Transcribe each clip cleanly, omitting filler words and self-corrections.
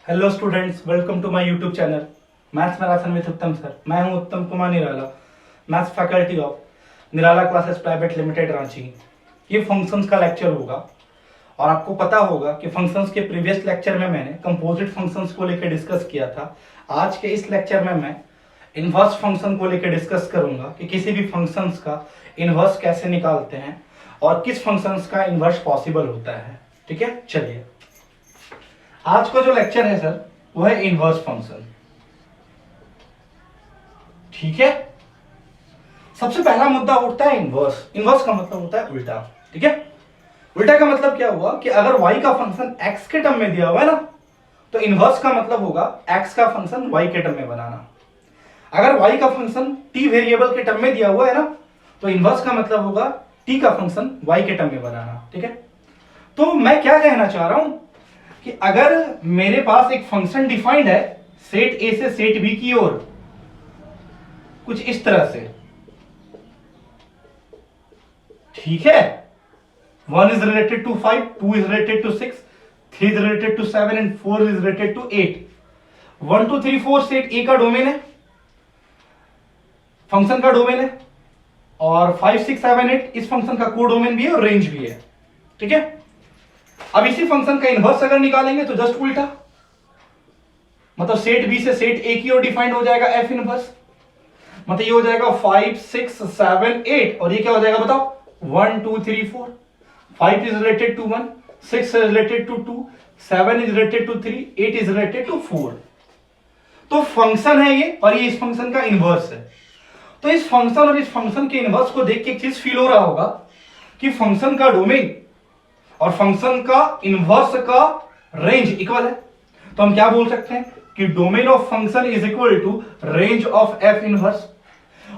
Hello students, welcome to my YouTube channel maths marathon with Uttam sir. मैं हूं Uttam Kumar Nirala, maths faculty of Nirala classes private limited Ranchi. ये functions का lecture होगा और आपको पता होगा कि फंक्शंस के प्रीवियस लेक्चर में मैंने कंपोजिट फंक्शंस को लेकर डिस्कस किया था। आज के इस लेक्चर में मैं इनवर्स फंक्शन को लेकर डिस्कस करूंगा कि किसी भी फंक्शंस का इनवर्स कैसे निकालते हैं और किस फंक्शंस का इनवर्स पॉसिबल होता है। ठीक है, चलिए आज का जो लेक्चर है सर वो है इनवर्स फंक्शन। ठीक है, सबसे पहला मुद्दा उठता है इनवर्स। इनवर्स का मतलब होता है उल्टा। ठीक है, उल्टा का मतलब क्या हुआ कि अगर y का फंक्शन x के टर्म में दिया हुआ है ना, तो इनवर्स का मतलब होगा x का फंक्शन y के टर्म में बनाना। अगर y का फंक्शन t वेरिएबल के टर्म में दिया हुआ है ना, तो इनवर्स का मतलब होगा t का फंक्शन y के टर्म में बनाना। ठीक है, तो मैं क्या कहना चाह रहा हूं कि अगर मेरे पास एक फंक्शन डिफाइंड है सेट ए से सेट बी की ओर कुछ इस तरह से, ठीक है, 1 is related to 5, 2 is related to 6, 3 is related to 7 and 4 is related to 8। 1 2 3 4 set ए का डोमेन है, फंक्शन का डोमेन है, और 5 6 7 8 इस फंक्शन का को डोमेन भी है और रेंज भी है। ठीक है, अब इसी फंक्शन का इनवर्स अगर निकालेंगे तो जस्ट उल्टा, मतलब सेट बी से सेट ए की ओर डिफाइंड हो जाएगा एफ इनवर्स। मतलब ये हो जाएगा 5 6 7 8 और ये क्या हो जाएगा बताओ, 1 2 3 4। 5 is related to 1, 6 is related to 2, 7 is related to 3, 8 is related to 4। तो फंक्शन है ये और ये इस फंक्शन का इनवर्स है। तो इस फंक्शन और इस फंक्शन के इनवर्स को देख के एक चीज फील हो रहा होगा कि फंक्शन का डोमेन और फंक्शन का इनवर्स का रेंज इक्वल है। तो हम क्या बोल सकते हैं कि domain of function is equal to range of f inverse.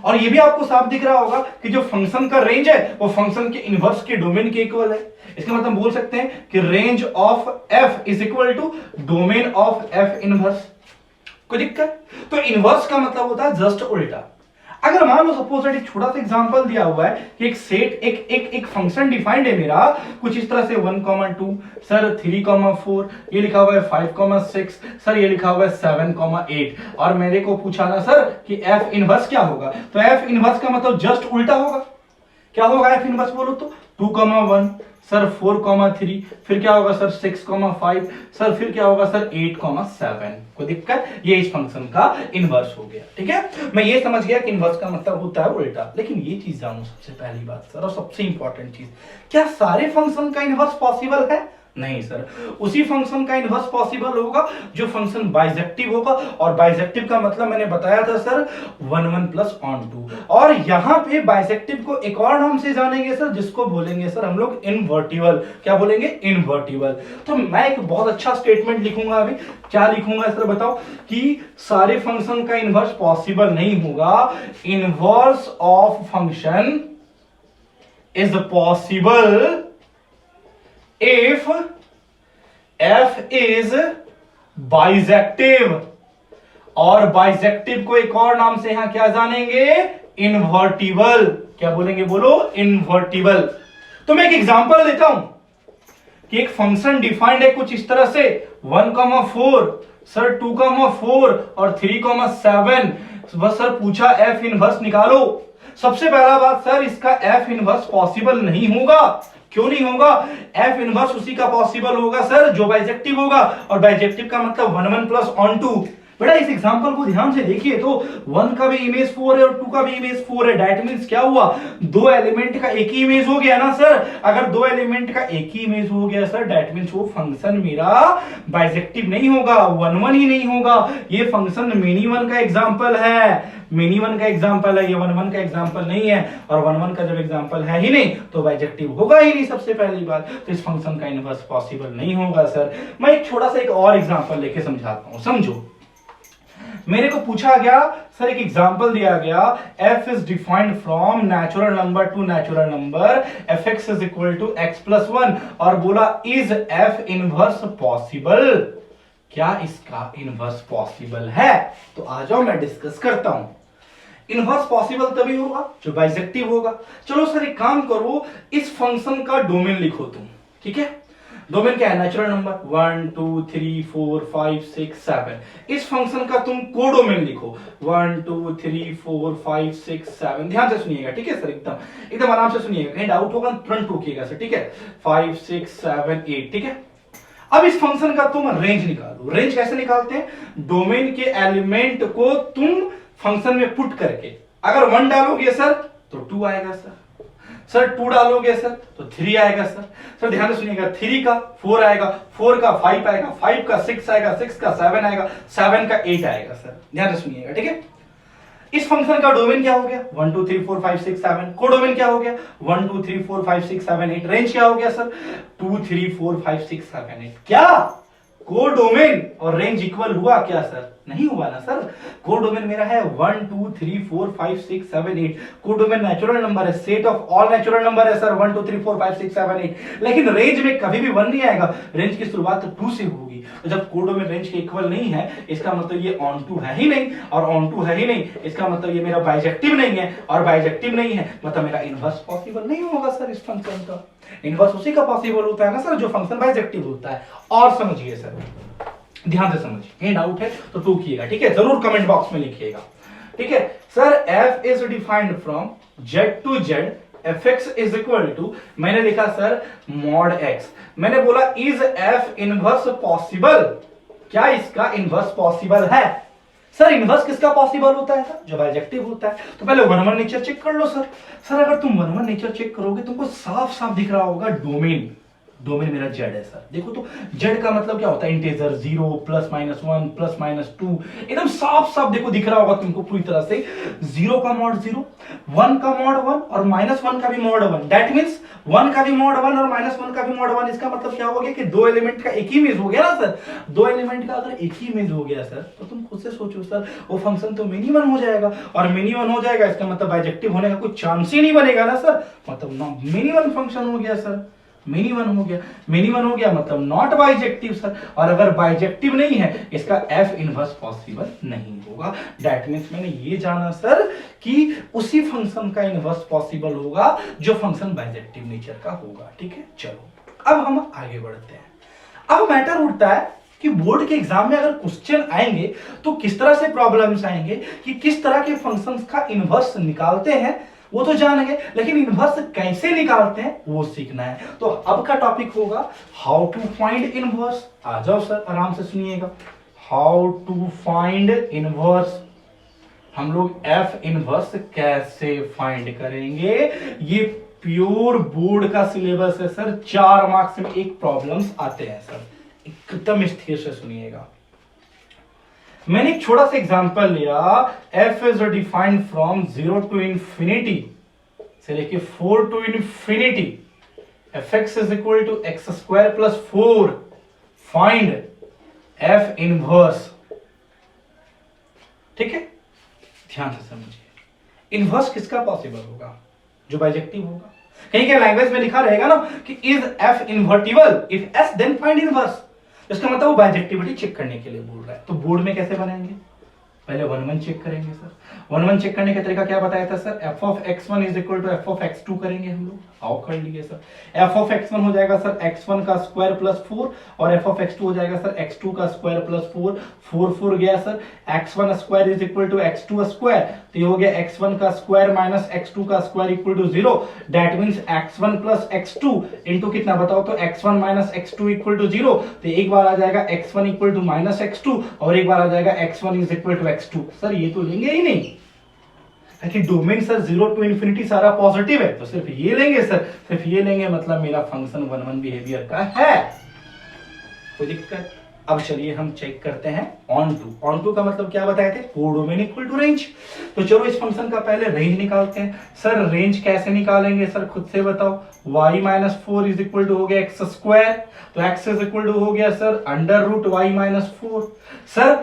और ये भी आपको साफ दिख रहा होगा कि जो फंक्शन का रेंज है वो फंक्शन के इनवर्स के डोमेन के इक्वल है। इसका मतलब बोल सकते हैं कि range of f is equal to domain of f inverse. कोई दिक्कत? तो इनवर्स का मतलब होता है जस्ट उल्टा। अगर मान लो सपोज एक छोटा सा एग्जांपल दिया हुआ है कि एक सेट एक फंक्शन डिफाइंड है मेरा कुछ इस तरह से 1 2 सर 3 4 ये लिखा हुआ है 5 6 सर ये लिखा हुआ है 7 8 और मेरे को पूछा ना सर कि एफ इनवर्स क्या होगा। तो एफ इनवर्स का मतलब जस्ट उल्टा होगा। क्या होगा एफ इनवर्स बोलो तो 2 1 सर 4 3 फिर क्या होगा सर 6 5 सर फिर क्या होगा सर 8 7। कोई दिक्कत? ये इस फंक्शन का इनवर्स हो गया। ठीक है, मैं ये समझ गया कि इनवर्स का मतलब होता है उल्टा। लेकिन ये चीज जानू सबसे पहली बात सर, और सबसे इंपॉर्टेंट चीज, क्या सारे फंक्शन का इनवर्स पॉसिबल है? नहीं सर, उसी फंक्शन का इनवर्स पॉसिबल होगा जो फंक्शन बाइजेक्टिव होगा। और बाइजेक्टिव का मतलब मैंने बताया था सर 1 1 प्लस ऑन 2। और यहां पे बाइजेक्टिव को एक और नाम से जानेंगे सर, जिसको बोलेंगे सर हम लोग इनवर्टिबल। क्या बोलेंगे? इनवर्टिबल। तो मैं एक बहुत अच्छा स्टेटमेंट लिखूंगा अभी। क्या लिखूंगा सर बताओ? कि सारे फंक्शन का इनवर्स पॉसिबल नहीं होगा। Inverse of function is possible if f is bisective। और बाइजेक्टिव को एक और नाम से यहां क्या जानेंगे? इनवर्टिबल। क्या बोलेंगे? बोलो इनवर्टिबल। तो मैं एक एग्जांपल देता हूं कि एक फंक्शन डिफाइंड है कुछ इस तरह से 1 4 सर 2 4 और 3 7। बस सर पूछा एफ इनवर्स निकालो। सबसे पहला बात सर, इसका एफ इनवर्स पॉसिबल नहीं होगा। क्यों नहीं होगा? एफ इनवर्स उसी का पॉसिबल होगा सर जो बाइजेक्टिव होगा। और बाइजेक्टिव का मतलब 1 1 प्लस ऑन 2। बेटा इस एग्जांपल को ध्यान से देखिए तो 1 का भी इमेज 4 है और 2 का भी इमेज 4 है। दैट मींस क्या हुआ? दो एलिमेंट का एक ही इमेज हो गया ना सर। अगर दो एलिमेंट का एक ही इमेज हो गया सर, दैट मींस वो फंक्शन मेरा बाइजेक्टिव नहीं होगा, 1 1 ही नहीं होगा। ये फंक्शन मिनी वन का एग्जांपल है। मिनी वन का एग्जांपल है, ये 1 1 का एग्जांपल नहीं है। और 1 1 का जब एग्जांपल है ही नहीं तो बाइजेक्टिव होगा ही नहीं सबसे पहली बात। तो इस फंक्शन का इनवर्स पॉसिबल नहीं होगा सर। मैं एक छोटा सा एक और एग्जांपल लेके समझाता हूं, समझो। मेरे को पूछा गया सर, एक एग्जांपल दिया गया, f is defined from natural number to natural number, fx is equal to x plus 1 और बोला इज f इनवर्स पॉसिबल। क्या इसका इनवर्स पॉसिबल है? तो आ जाओ मैं डिस्कस करता हूं। इनवर्स पॉसिबल तभी होगा जो बाइजेक्टिव होगा। चलो सर एक काम करो, इस फंक्शन का डोमेन लिखो तुम। ठीक है, डोमेन क्या है? Natural number 1 2 3 4 5 6 7। इस फंक्शन का तुम कोडोमेन लिखो 1 2 3 4 5 6 7। ध्यान से सुनिएगा, ठीक है सर, एकदम एकदम आराम से सुनिएगा, कहीं डाउट होगा तुरंत टोकिएगा सर, ठीक है। 5 6 7 8, ठीक है। अब इस फंक्शन का तुम रेंज निकालो। रेंज कैसे निकालते हैं? डोमेन के एलिमेंट को तुम फंक्शन में पुट करके, अगर 1 डालोगे सर तो 2 आएगा सर 2 डालोगे सर तो 3 आएगा सर ध्यान से सुनिएगा, 3 का 4 आएगा, 4 का 5 आएगा, 5 का 6 आएगा, 6 का 7 आएगा, 7 का 8 आएगा सर। ध्यान से सुनिएगा, ठीक है। इस फंक्शन का डोमेन क्या हो गया? 1 2 3 4 5 6 7। कोडोमेन क्या हो गया? 1 2 3 4 5 6 7 8। रेंज क्या हो गया सर? 2 3 4 5 6 7 8। क्या कोडोमेन और रेंज इक्वल हुआ क्या सर? नहीं हुआ ना सर। कोडोमेन मेरा है 1 2 3 4 5 6 7 8। कोडोमेन नेचुरल नंबर है, set of all natural number है सर 1 2 3 4 5 6 7 8। लेकिन रेंज में कभी भी 1 नहीं आएगा, रेंज की शुरुआत 2 से होगी। तो जब कोडोमेन रेंज के इक्वल नहीं है, इसका मतलब ये ऑन टू है ही नहीं, और ऑन टू है ही नहीं इसका मतलब ये मेरा बाइजेक्टिव नहीं है, और बाइजेक्टिव नहीं है मतलब मेरा इनवर्स पॉसिबल नहीं होगा सर। इस फंक्शन का इनवर्स उसी का पॉसिबल होता है ना सर जो फंक्शन बाइजेक्टिव होता है। और समझिए सर, ध्यान से समझिए, कहीं डाउट है तो टोकिएगा, ठीक है, जरूर कमेंट बॉक्स में लिखिएगा, ठीक है। Sir f is defined from z to z, fx is equal to, मैंने लिखा सर मॉड x। मैंने बोला इज f इनवर्स पॉसिबल? क्या इसका इनवर्स पॉसिबल है? सर इनवर्स किसका पॉसिबल होता है सर? जो बाइजेक्टिव होता है। तो पहले 1 1 नेचर चेक कर लो सर अगर तुम 1 1 नेचर चेक करोगे तुमको साफ साफ दिख रहा होगा डोमेन मेरा z है सर। देखो तो z का मतलब क्या होता है? Integer 0 plus minus 1 plus minus 2, एकदम साफ साफ देखो दिख रहा होगा तुमको पूरी तरह से। 0 का मॉड 0, 1 का मॉड 1 और माइनस 1 का भी मॉड 1। दैट मींस 1 का भी मॉड 1 और माइनस 1 का भी मॉड 1। इसका मतलब क्या हो गया कि दो एलिमेंट का एक ही इमेज हो गया ना सर। दो एलिमेंट का अगर एक ही इमेज हो गया सर तो तुम खुद से सोचो सर, वो फंक्शन तो मिनिमम हो जाएगा, और मिनिमम हो जाएगा इसका मतलब बाइजेक्टिव होने का कोई चांस ही नहीं बनेगा ना सर। मतलब मिनिमम फंक्शन हो गया सर, मिनिमम हो गया मतलब नॉट बाइजेक्टिव सर। और अगर बाइजेक्टिव नहीं है इसका f इनवर्स पॉसिबल नहीं होगा। दैट मींस मैंने ये जाना सर कि उसी फंक्शन का इनवर्स पॉसिबल होगा जो फंक्शन बाइजेक्टिव नेचर का होगा, ठीक है। चलो अब हम आगे बढ़ते हैं। अब मैटर उठता है कि बोर्ड के एग्जाम में अगर क्वेश्चन आएंगे तो किस तरह से प्रॉब्लम्स आएंगे, कि किस तरह के फंक्शंस का इनवर्स निकालते हैं वो तो जानेंगे, लेकिन इनवर्स कैसे निकालते हैं वो सीखना है। तो अब का टॉपिक होगा हाउ टू फाइंड इनवर्स। आ जाओ सर आराम से सुनिएगा, हाउ टू फाइंड इनवर्स। हम लोग f इनवर्स कैसे फाइंड करेंगे, ये प्योर बोर्ड का सिलेबस है सर। 4 मार्क्स में एक प्रॉब्लम्स आते हैं सर, एकदम स्थिर से सुनिएगा। मैंने एक छोटा सा एग्जांपल लिया, f is defined from 0 to infinity से लेके 4 to infinity, fx is equal to x square plus 4। Find f inverse, ठीक है। ध्यान से समझिए, इनवर्स किसका पॉसिबल होगा? जो बाइजेक्टिव होगा। कहीं के लैंग्वेज में लिखा रहेगा ना कि is f invertible, if s then find inverse. इसका मतलब वो बाइजेक्टिविटी चेक करने के लिए बोल रहा है। तो बोर्ड में कैसे बनाएंगे? पहले 1 1 चेक करेंगे सर। 1 1 चेक करने का तरीका क्या बताया था sir? f of x1 is equal to f of x2 करेंगे हम लोग। आओ कर लिए सर। f ऑफ x1 हो जाएगा सर x1 का स्क्वायर प्लस 4, और f ऑफ x2 हो जाएगा सर x2 का स्क्वायर प्लस 4। 4 4 गया sir, x1 square is equal to x2 square, तो ये हो गया x1 का स्क्वायर माइनस x2 का square equal to 0। That means x1 plus x2 into कितना बताओ तो x1 minus x2 equal to 0। तो एक बार आ जाएगा x1 equal to minus x2 और एक बार आ जाएगा x1 is equal to x2। Sir ये तो लेंगे ही नहीं, ताकि डोमेन सर 0 टू इंफिनिटी सारा पॉजिटिव है, तो सिर्फ ये लेंगे सर, सिर्फ ये लेंगे मतलब मेरा फंक्शन 1 1 बिहेवियर का है। कोई दिक्कत? अब चलिए हम चेक करते हैं ऑन टू। ऑन टू का मतलब क्या बताए थे? Codomain equal to range. तो चलो इस फंक्शन का पहले रेंज निकालते हैं। सर रेंज कैसे निकालेंगे सर, खुद से बताओ। y minus 4 is equal to हो गया एक्स स्क्वायर, तो x इज इक्वल टू हो गया sir under root y minus 4। Sir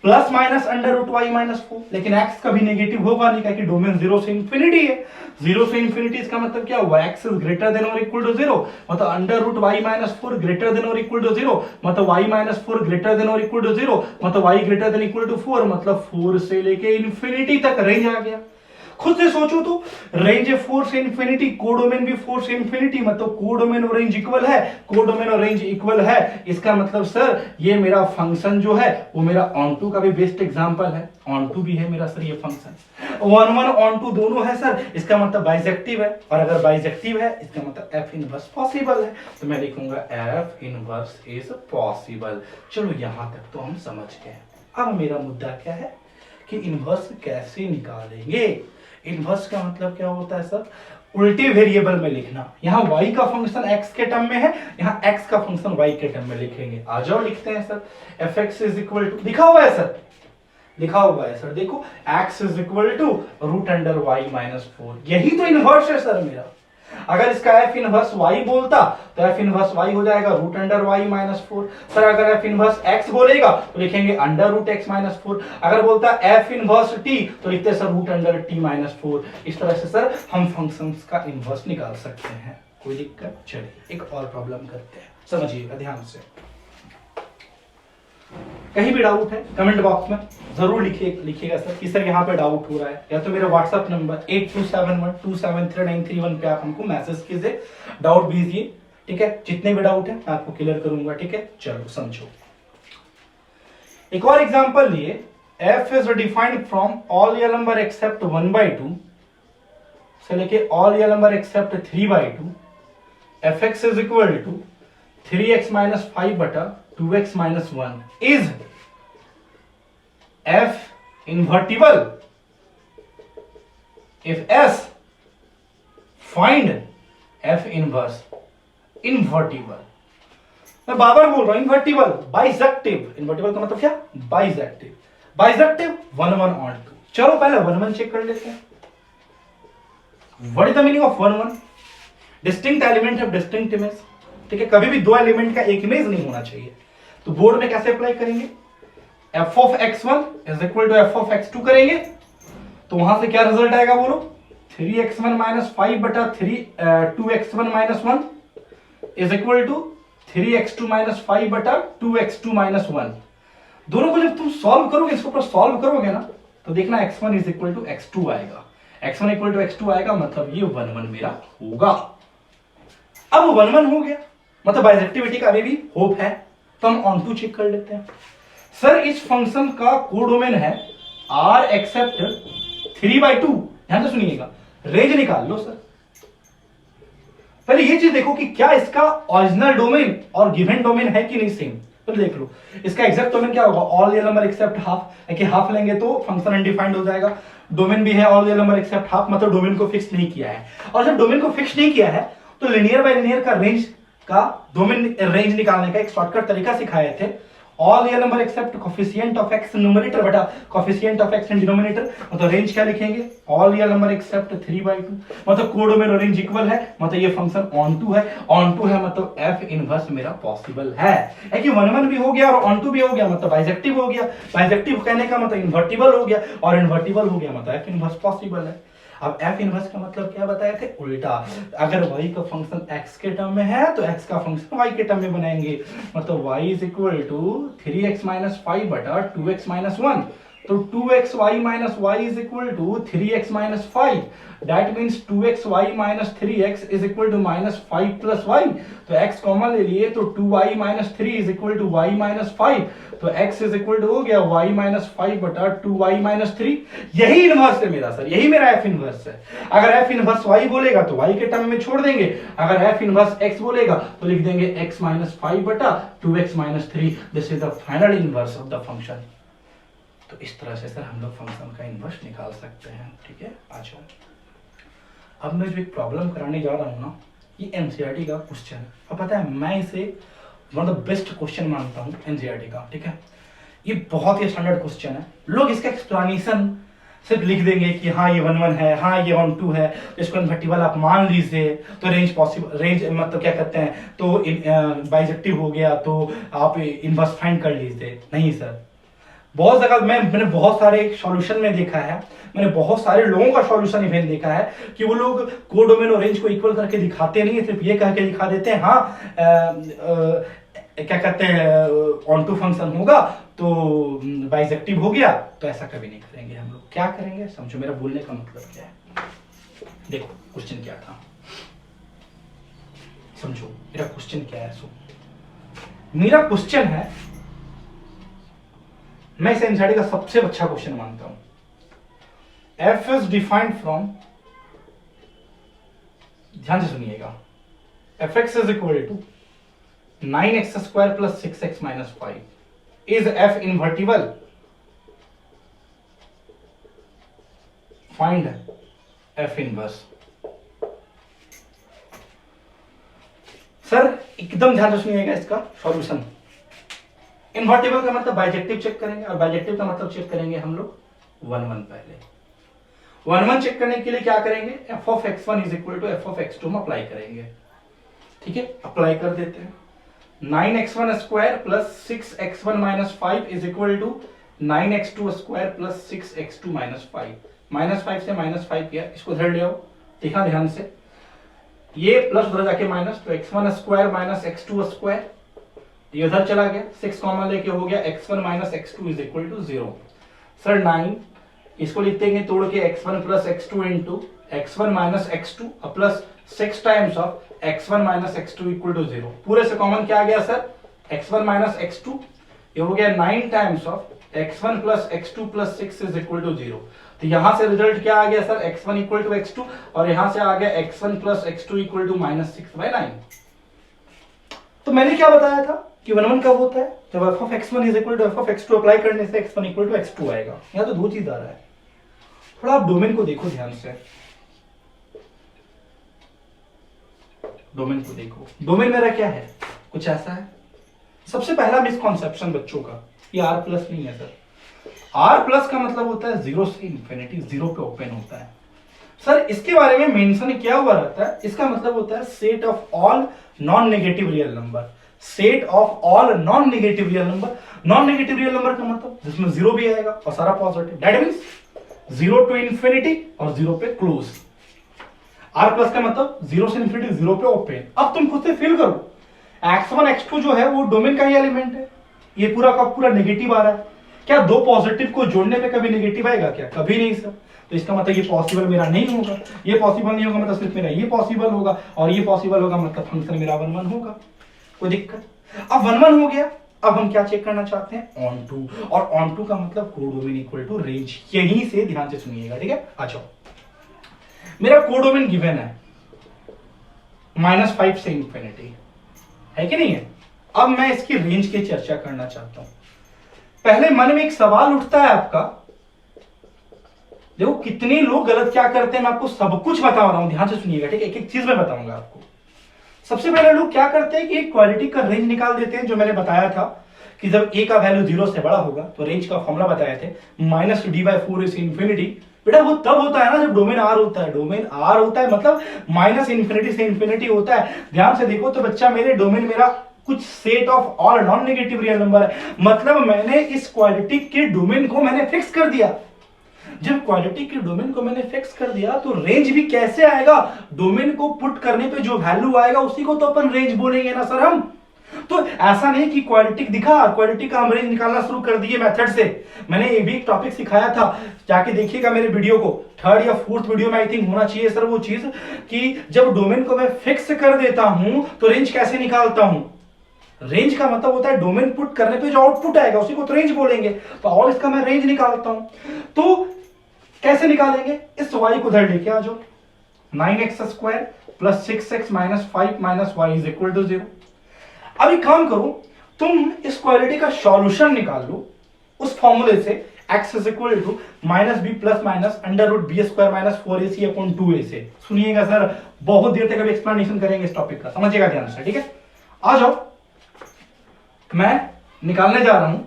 plus minus under root y minus 4, लेकिन x कभी नेगेटिव होगा नहीं, क्योंकि डोमेन 0 से इंफिनिटी है। 0 से इंफिनिटी इसका मतलब क्या हुआ? x इज ग्रेटर देन और इक्वल टू 0, मतलब under root y minus 4 greater than और इक्वल टू 0, मतलब y माइनस 4 ग्रेटर देन और इक्वल टू 0, मतलब y greater than equal to 4, मतलब 4 से लेके इंफिनिटी तक रेंज आ गया। खुद से सोचो तो, रेंज है 4 से इंफिनिटी, कोडोमेन भी 4 से इंफिनिटी, मतलब कोडोमेन और रेंज इक्वल है, कोडोमेन और रेंज इक्वल है। इसका मतलब सर ये मेरा फंक्शन जो है वो मेरा ऑन2 का भी बेस्ट एग्जांपल है, ऑन2 भी है मेरा सर ये फंक्शन, 1 1 ऑन2 दोनों है सर, इसका मतलब बाइजेक्टिव है, और अगर बाइजेक्टिव है इसका मतलब एफ इनवर्स पॉसिबल है, तो मैं लिखूंगा एफ इनवर्स इज पॉसिबल। चलो यहां तक तो हम समझ गए। अब मेरा मुद्दा क्या है कि इनवर्स कैसे निकालेंगे। इनवर्स का मतलब क्या होता है सर, उल्टे वेरिएबल में लिखना। यहाँ y का फंक्शन x के टर्म में है, यहाँ x का फंक्शन y के टर्म में लिखेंगे। आ जाओ लिखते हैं sir, fx is equal to, लिखा हुआ है सर, लिखा हुआ है सर, देखो x is equal to root under y minus 4, यही तो इनवर्स है सर मेरा। अगर इसका f इनवर्स y बोलता तो f इनवर्स y हो जाएगा root under y minus 4। Sir अगर f इनवर्स x बोलेगा तो लिखेंगे अंडर रूट x माइनस 4। अगर बोलता f इनवर्स t तो लिखते sir root under t minus 4। इस तरह से सर हम फंक्शंस का इनवर्स निकाल सकते हैं। कोई दिक्कत? चलिए एक और प्रॉब्लम करते हैं, समझिएगा ध्यान से। कहीं भी डाउट है कमेंट बॉक्स में जरूर लिखिएगा सर कि सर यहाँ पे डाउट हो रहा है, या तो मेरा व्हाट्सएप नंबर 8271273931 पे आप हमको मैसेज कीजिए, डाउट भेजिए, ठीक है। जितने भी डाउट है मैं आपको क्लियर करूंगा, ठीक है। चलो समझो, एक और एग्जांपल लिए, f is defined from all real number except 1/2 से लेके all real number except 3/2, fx is equal to 3x minus 5 बटा 2x minus 1 is f invertible? If s, find f inverse invertible। मैं बार बोल रहा हूं इन्वर्टिबल, बाइजेक्टिव। इन्वर्टिबल का मतलब क्या? बाइजेक्टिव। Bijective 1 1 on 2। चलो पहले 1 1 चेक कर लेते हैं। What is the meaning of 1 1? Distinct element है, डिस्टिंक्ट इमेज, ठीक है। कभी भी दो एलिमेंट का एक इमेज नहीं होना चाहिए। तो बोर्ड में कैसे अप्लाई करेंगे? f of x1 is equal to f of x2 करेंगे तो वहां से क्या रिजल्ट आएगा बोलो? 3x1 माइनस 5 बटा 2x1 minus 1 is equal to 3x2 minus 5 बटा 2x2 माइनस 1। दोनों को जब तुम सॉल्व करोगे, इसको ऊपर सॉल्व करोगे ना, तो देखना x1 is equal to x2 आएगा। x1 इक्वल टू x2 आएगा, मतलब ये 1 1 मेरा होगा। अब 1 1 हो गया, मतलब बाइजेक्टिविटी का अभी भी होप है, तो हम ऑन टू चेक कर लेते हैं। सर इस फंक्शन का कोडोमेन है r एक्सेप्ट 3/2। ध्यान से सुनिएगा, रेंज निकाल लो सर। पहले ये चीज देखो कि क्या इसका ओरिजिनल डोमेन और गिवन डोमेन है कि नहीं सेम, तो देख लो। इसका एग्जैक्ट डोमेन क्या होगा? All real number accept half, कि हाफ लेंगे तो फंक्शन अनडिफाइंड हो जाएगा। डोमेन भी है all real number accept half, मतलब डोमेन को फिक्स नहीं किया है। और जब डोमेन को फिक्स नहीं किया है तो लिनियर बाय लिनियर का रेंज का डोमेन रेंज निकालने का एक शॉर्टकट तरीका सिखाए थे। All real number except coefficient of x numerator बटा coefficient of x in denominator, मतलब रेंज क्या लिखेंगे? ऑल रियल नंबर एक्सेप्ट 3/2, मतलब कोडोमेन और रेंज इक्वल है, मतलब ये फंक्शन ऑन2 है। ऑन2 है मतलब f इनवर्स मेरा पॉसिबल है कि 1 1 भी हो गया और ऑन2 भी हो गया, मतलब बाइजेक्टिव हो गया। बाइजेक्टिव कहने का मतलब इन्वर्टिबल हो गया, और इन्वर्टिबल हो गया मतलब f इनवर्स पॉसिबल है। अब f इनवर्स का मतलब क्या बताए थे? उल्टा। अगर y का फंक्शन x के टर्म में है तो x का फंक्शन y के टर्म में बनाएंगे, मतलब y is equal to 3x minus 5 बटा 2x माइनस 1। तो 2xy minus y is equal to 3x minus 5, that means 2xy minus 3x is equal to minus 5 plus y। तो x common ले लिए तो 2y minus 3 is equal to y minus 5, तो x is equal to हो गया y minus 5 बटा 2y minus 3। यही inverse है मेरा सर, यही मेरा f इनवर्स है। अगर f इनवर्स y बोलेगा तो y के टर्म में छोड़ देंगे, अगर f इनवर्स x बोलेगा तो लिख देंगे x माइनस 5 बटा 2x minus 3। This is the final inverse of the function. तो इस तरह से सर हम लोग फंक्शन का इनवर्स निकाल सकते हैं, ठीक है। आ जाओ, अब मैं जो एक प्रॉब्लम कराने जा रहा हूँ ना, ये एनसीईआरटी का क्वेश्चन है। अब पता है मैं इसे one of the best question मानता हूँ एनसीईआरटी का, ठीक है। ये बहुत ही स्टैंडर्ड क्वेश्चन है। लोग इसका एक्सप्लेनेशन सिर्फ लिख देंगे कि हाँ ये 1 1 है, हाँ ये 1 2 है, इसको इन्वर्टिबल आप मान लीजिए तो रेंज पॉसिबल, रेंज मतलब क्या कहते हैं, तो बाइजेक्टिव हो गया तो आप इनवर्स फाइंड कर लीजिए। नहीं सर, बहुत जगह मैंने बहुत सारे सॉल्यूशन में देखा है, मैंने बहुत सारे लोगों का सॉल्यूशन इवेंट देखा है कि वो लोग कोडोमेन और रेंज को इक्वल करके दिखाते नहीं है, सिर्फ ये कह के दिखा देते हैं हाँ क्या कहते हैं ऑन टू फंक्शन होगा तो बाइजेक्टिव हो गया, तो ऐसा कभी नहीं करेंगे हम लोग। क्या करेंगे समझो, मेरा बोलने का मतलब क्या है। देखो क्वेश्चन क्या था, समझो मेरा क्वेश्चन क्या है। सो मेरा क्वेश्चन है, मैं इसे एनसीईआरटी का सबसे अच्छा क्वेश्चन मानता हूं। एफ इज डिफाइंड फ्रॉम, ध्यान से सुनिएगा, f x is equal to 9x square plus 6x minus 5 is f invertible, find f inverse. Sir एकदम ध्यान से सुनिएगा इसका सॉल्यूशन। इनवर्टिबल का मतलब बाइजेक्टिव चेक करेंगे, और बाइजेक्टिव का मतलब चेक करेंगे हम लोग 1 1 पहले। 1 1 चेक करने के लिए क्या करेंगे, f of x1 is equal to f of x2 में अप्लाई करेंगे। ठीक है, अप्लाई कर देते हैं। 9x1 square plus 6x1 minus 5 is equal to 9x2 square plus 6x2 minus 5। Minus 5 से माइनस 5 किया, इसको इधर ले आओ, देखा ध्यान से, ये प्लस उधर जाके माइनस, तो x1 square minus x2 square, ये उधर चला गया, 6 कॉमन लेके हो गया x1 minus x2 is equal to 0। Sir 9 इसको लिख देंगे तोड़ के x1 plus x2 into x1 minus x2 plus 6 times of x1 minus x2 equal to 0। पूरे से कॉमन क्या आ गया सर, x1 माइनस x2, ये हो गया 9 times of x1 plus x2 plus 6 is equal to 0। तो यहां से रिजल्ट क्या आ गया sir, x1 equal to x2, और यहां से आ गया x1 plus x2 equal to minus 6/9। तो मैंने क्या बताया था कि 1 1 कब होता है, जब f of x1 is equal to f of x2 apply करने से x1 इक्वल टू x2 आएगा। यहां तो दो चीज आ रहा है, थोड़ा आप डोमेन को देखो ध्यान से, डोमेन को देखो। डोमेन मेरा क्या है, कुछ ऐसा है। सबसे पहला मिसकॉन्सेप्शन बच्चों का, ये r प्लस नहीं है सर। r प्लस का मतलब होता है 0 से इंफिनिटी, 0 पे ओपन होता है। सर इसके बारे में मेंशन क्या हुआ रहता है, इसका मतलब होता है set of all non negative real number. Set of all non negative real number. Non negative real number का मतलब जिसमें 0 भी आएगा और सारा positive, that means 0 to infinity और 0 पे क्लोज। r प्लस का मतलब 0 से इंफिनिटी, 0 पे ओपन। अब तुम खुद से फील करो, x1 x2 जो है वो डोमेन का ही एलिमेंट है, ये पूरा का पूरा नेगेटिव आ रहा है। क्या दो पॉजिटिव को जोड़ने पे कभी नेगेटिव आएगा क्या, कभी नहीं सर। तो इसका मतलब ये पॉसिबल मेरा नहीं होगा, ये पॉसिबल नहीं होगा मतलब सिर्फ मेरा ये पॉसिबल होगा, और ये पॉसिबल होगा मतलब फंक्शन मेरा 1 1 होगा। कोई दिक्कत। अब 1 1 हो गया, अब हम क्या चेक करना चाहते हैं, ऑन टू। और ऑन टू का मतलब कोडोमेन इक्वल टू रेंज। यहीं से ध्यान से सुनिएगा, ठीक है। अच्छा, मेरा कोडोमेन गिवन है -5 से इंफिनिटी, है कि नहीं है। अब मैं इसकी रेंज की चर्चा करना चाहता हूं। पहले मन में एक सवाल उठता है आपका, देखो कितने लोग गलत क्या करते हैं, मैं आपको सब कुछ बता रहा हूं, ध्यान से सुनिएगा, ठीक है। एक एक चीज मैं बताऊंगा आपको। सबसे पहले लोग क्या करते हैं कि एक क्वालिटी का रेंज निकाल देते हैं, जो मैंने बताया था कि जब a का वैल्यू 0 से बड़ा होगा तो रेंज का फॉर्मूला बताए थे -d/4 से इंफिनिटी। बेटा वो तब होता है ना जब डोमेन r होता है। डोमेन r होता है मतलब -∞ से इंफिनिटी होता है। ध्यान से देखो तो बच्चा, मेरे डोमेन मेरा कुछ set of all non negative real number है, मतलब मैंने इस क्वालिटी के डोमेन को मैंने फिक्स कर दिया। जब क्वालिटी के डोमेन को मैंने फिक्स कर दिया तो रेंज भी कैसे आएगा, डोमेन को पुट करने पे जो वैल्यू आएगा उसी को तो अपन रेंज बोलेंगे ना सर हम। तो ऐसा नहीं कि क्वालिटी दिखा, क्वालिटी का हम रेंज निकालना शुरू कर दिए मेथड से। मैंने ये भी एक टॉपिक सिखाया था, जाके देखिएगा मेरे वीडियो को, 3rd या 4th वीडियो में आई थिंक होना चाहिए सर वो चीज, कि जब डोमेन को मैं फिक्स कर देता हूं तो रेंज कैसे निकालता हूं। रेंज का मतलब होता है डोमेन पुट करने पे जो आउटपुट आएगा उसी को तो रेंज बोलेंगे। तो और इसका मैं रेंज निकालता हूं, तो कैसे निकालेंगे, इस y को उधर लेके आ जाओ, 9x square plus 6x minus 5 minus y is equal to 0। अब एक काम करो, तुम इस क्वालिटी का सॉल्यूशन निकाल लो उस फॉर्मूले से, x is equal to -b plus minus √b square minus 4ac upon 2a से। सुनिएगा सर, बहुत देर तक अभी एक्सप्लेनेशन करेंगे इस टॉपिक का, समझिएगा ध्यान से, ठीक है। आ जाओ, मैं निकालने जा रहा हूं,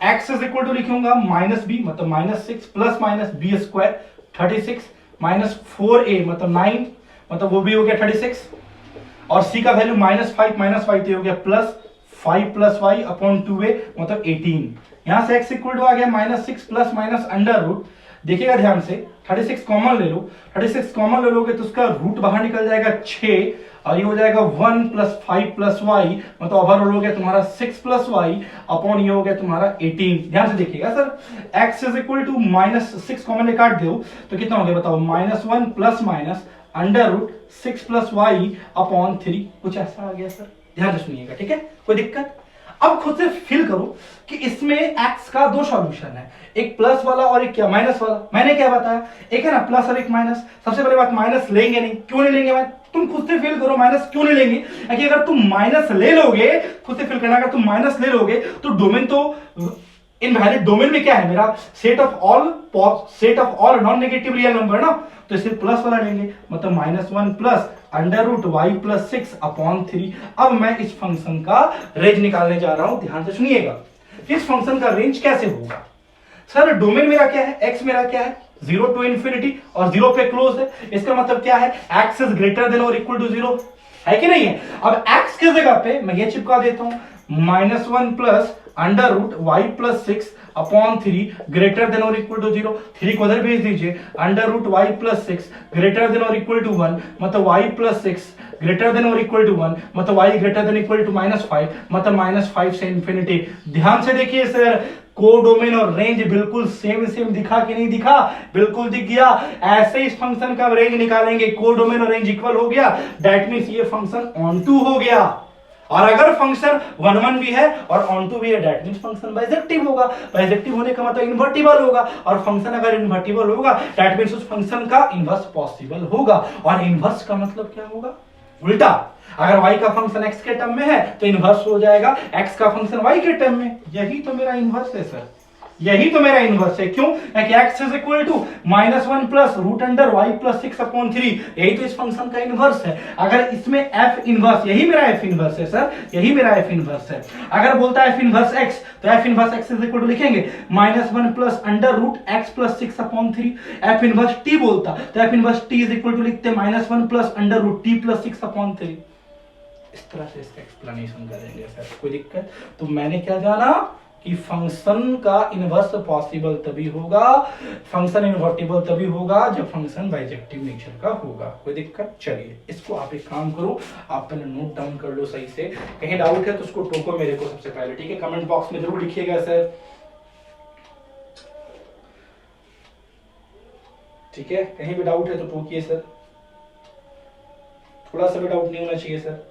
x इज इक्वल टू लिखूंगा -b मतलब -6 plus minus b square 36 minus 4a मतलब 9 मतलब वो भी हो गया 36, और c का वैल्यू -5 माइनस 5 तो हो गया +5 प्लस y अपॉन 2a मतलब 18। यहां से x इक्वल टू आ गया -6 प्लस माइनस √ देखिएगा ध्यान से, 36 कॉमन ले लो, 36 कॉमन ले लोगे तो उसका रूट बाहर निकल जाएगा 6 और ये हो जाएगा 1 प्लस 5 प्लस वाई, मतलब ओवरऑल हो गया तुम्हारा 6 प्लस वाई अपॉन ये हो गया तुम्हारा 18। ध्यान से देखिएगा sir, x is equal to -6 common ले काट दो तो कितना हो गया बताओ, -1 plus minus under root 6 plus y upon 3, कुछ ऐसा आ गया सर। ध्यान से सुनिएगा, ठीक है, कोई दिक्कत? अब खुद से फील करो कि इसमें x का दो सॉल्यूशन है, एक प्लस वाला और एक क्या माइनस वाला। मैंने क्या बताया, एक है ना प्लस और एक माइनस। सबसे पहले बात, माइनस लेंगे नहीं, क्यों नहीं लेंगे? तुम खुद से फील करो माइनस क्यों नहीं लेंगे, क्योंकि अगर तुम माइनस ले लोगे, खुद से फील करना, अगर तुम माइनस ले लोगे तो डोमेन तो इनवैलिड, डोमेन में क्या है मेरा, set of all non negative real number ना, तो इसे प्लस वाला लेंगे, मतलब -1 plus under root y plus 6 upon 3। अब मैं इस फंक्शन का रेंज निकालने जा रहा हूं, ध्यान से सुनिएगा। इस फंक्शन का रेंज कैसे होगा सर, डोमेन मेरा क्या है, एक्स मेरा क्या है 0 टू इंफिनिटी और 0 पे क्लोज है, इसका मतलब क्या है, एक्स इज ग्रेटर देन और इक्वल टू 0 है कि नहीं है। अब एक्स की जगह पे मैं ये चिपका देता हूं, -1 plus under root y plus 6 upon 3 greater than और इक्वल टू 0। 3 को उधर भेज दीजिए, under root y plus 6 greater than और इक्वल टू 1, मतलब वाई प्लस 6 ग्रेटर देन और इक्वल टू 1, मतलब y greater than equal to -5, मतलब -5 से इंफिनिटी। ध्यान से देखिए सर, कोडोमेन और रेंज बिल्कुल सेम दिखा कि नहीं दिखा, बिल्कुल दिख गया। ऐसे इस फंक्शन का रेंज निकालेंगे, कोडोमेन और रेंज इक्वल हो गया, दैट मींस ये फंक्शन ऑन टू हो गया। और अगर फंक्शन 1 भी है और ऑन टू भी है, दैट मींस फंक्शन बाइजेक्टिव होगा। बाइजेक्टिव होने का मतलब इन्वर्टिबल होगा, और फंक्शन अगर इन्वर्टिबल होगा दैट मींस उस फंक्शन का इनवर्स पॉसिबल होगा। और इनवर्स का मतलब क्या होगा, उल्टा। अगर y का फंक्शन x के टर्म में है तो इनवर्स हो जाएगा x का फंक्शन y के टर्म में। यही तो मेरा इनवर्स है सर, यही तो मेरा इनवर्स है। क्यों? कि x is equal to -1 plus root under y plus 6 upon 3, यही तो इस फंक्शन का इनवर्स है। अगर इसमें f इनवर्स, यही मेरा f इनवर्स है सर, यही मेरा f इनवर्स है। अगर बोलता है f इनवर्स x, तो f inverse x is equal to लिखेंगे -1 plus under root x plus 6 upon 3। f inverse t बोलता तो f inverse t is equal to लिखते -1 plus under root t plus 6 upon 3। इस तरह से इसका एक्सप्लेनेशन करेंगे सर, कोई दिक्कत? तो मैंने क्या जाना कि फंक्शन का इनवर्स पॉसिबल तभी होगा, फंक्शन इन्वर्टिबल तभी होगा जब फंक्शन बाइजेक्टिव नेचर का होगा। कोई दिक्कत? चलिए इसको आप एक काम करो, आप पहले नोट डाउन कर लो सही से, कहीं डाउट है तो उसको टोको मेरे को सबसे पहले, ठीक है? कमेंट बॉक्स में जरूर लिखिएगा सर, ठीक है? कहीं भी डाउट है तो टोकिए सर, थोड़ा सा भी डाउट नहीं होना चाहिए सर।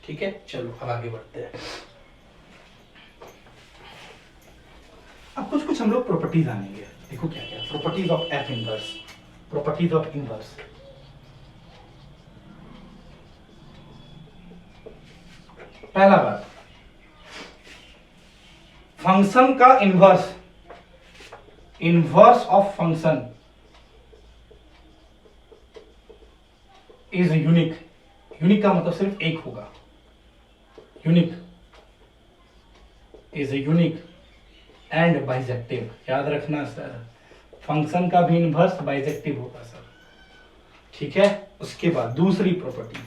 ठीक है, चलो अब आगे बढ़ते हैं। अब कुछ हम लोग प्रॉपर्टीज आनेंगे, देखो क्या क्या properties of f inverse, properties of inverse. पहला बात, फंक्शन का inverse, inverse of function is unique. Unique का मतलब सिर्फ एक होगा, unique is unique and bijective. याद रखना सर, फंक्शन का भी इनवर्स बाइजेक्टिव होगा सर, ठीक है? उसके बाद दूसरी प्रॉपर्टी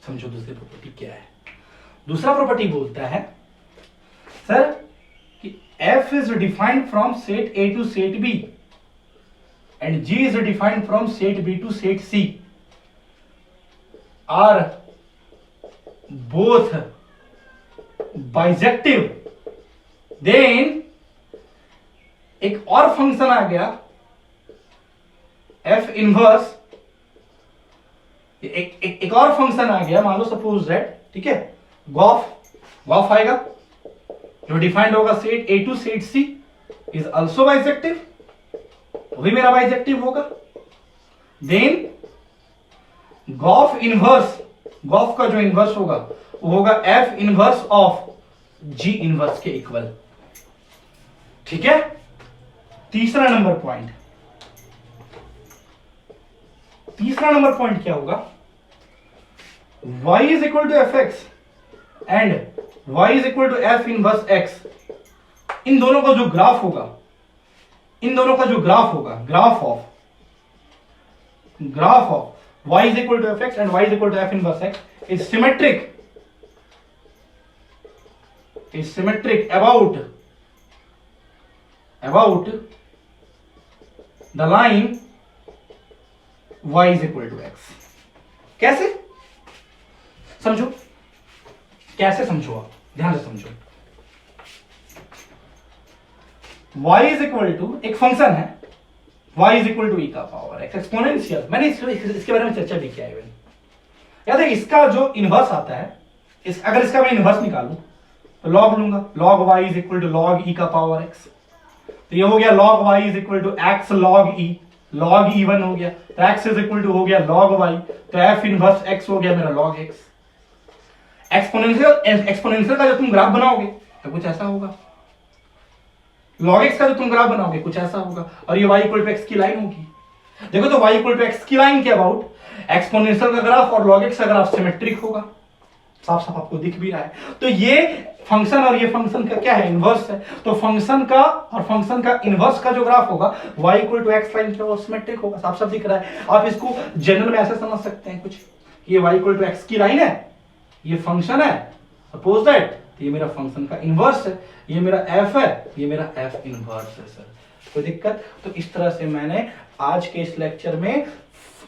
समझो, दूसरी प्रॉपर्टी क्या है? दूसरा प्रॉपर्टी बोलता है सर कि f is defined from set A to set B and G is defined from set B to set C are both bijective, then एक और फंक्शन आ गया f इनवर्स, एक और फंक्शन आ गया, मान लो सपोज दैट, ठीक है, गॉफ आएगा जो डिफाइंड होगा set A to set C is also bijective, वो भी मेरा बाइजेक्टिव होगा। देन गॉफ इनवर्स, गॉफ का जो इनवर्स होगा वो होगा f inverse of G inverse के इक्वल, ठीक है? तीसरा नंबर पॉइंट, तीसरा नंबर पॉइंट क्या होगा, y is equal to f x and y is equal to f inverse x, इन दोनों का जो ग्राफ होगा इन दोनों का जो ग्राफ होगा, graph of y is equal to fx and y is equal to f inverse x is symmetric about the line y is equal to x. कैसे समझो, कैसे समझो, आप ध्यान से समझो. y is equal to एक फंक्शन है, y is equal to e का पावर x एक्सपोनेंशियल. मैंने इसके बारे में चर्चा भी किया है. याद है इसका जो इनवर्स आता है, अगर इसका मैं इनवर्स निकालूं तो log लूंगा, log y is equal to log e का पावर x. तो ये हो गया log y is equal to x log e, log e1 हो गया, तो x is equal to हो गया log y, तो f इनवर्स x हो गया मेरा log x. एक्सपोनेंशियल का जो तुम ग्राफ बनाओगे तो कुछ ऐसा होगा, log x का जो तुम ग्राफ बनाओगे कुछ ऐसा होगा, और ये y इक्वल टू x की लाइन होगी. देखो तो y इक्वल टू x की लाइन के अबाउट एक्सपोनेंशियल का ग्राफ और log x का ग्राफ सिमेट्रिक होगा. साफ साफ आपको दिख भी रहा है. तो ये फंक्शन और ये फंक्शन का क्या है, इनवर्स है. तो फंक्शन का और फंक्शन का इनवर्स का जो ग्राफ होगा y equal to x line के सिमेट्रिक होगा. साफ साफ दिख रहा है. आप इसको जनरल में ऐसे समझ सकते हैं कुछ, ये y इक्वल टू x की लाइन है, ये फंक्शन है, सपोज दैट, तो ये मेरा फंक्शन का इनवर्स है, ये मेरा f है, ये मेरा f इनवर्स है. सर कोई दिक्कत? तो इस तरह से मैंने आज के इस लेक्चर में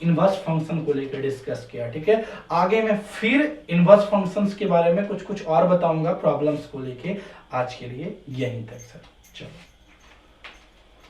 इनवर्स फंक्शन को लेकर डिस्कस किया. ठीक है, आगे मैं फिर इनवर्स फंक्शंस के बारे में कुछ और बताऊंगा प्रॉब्लम्स को लेके. आज के लिए यहीं तक सर, चलो.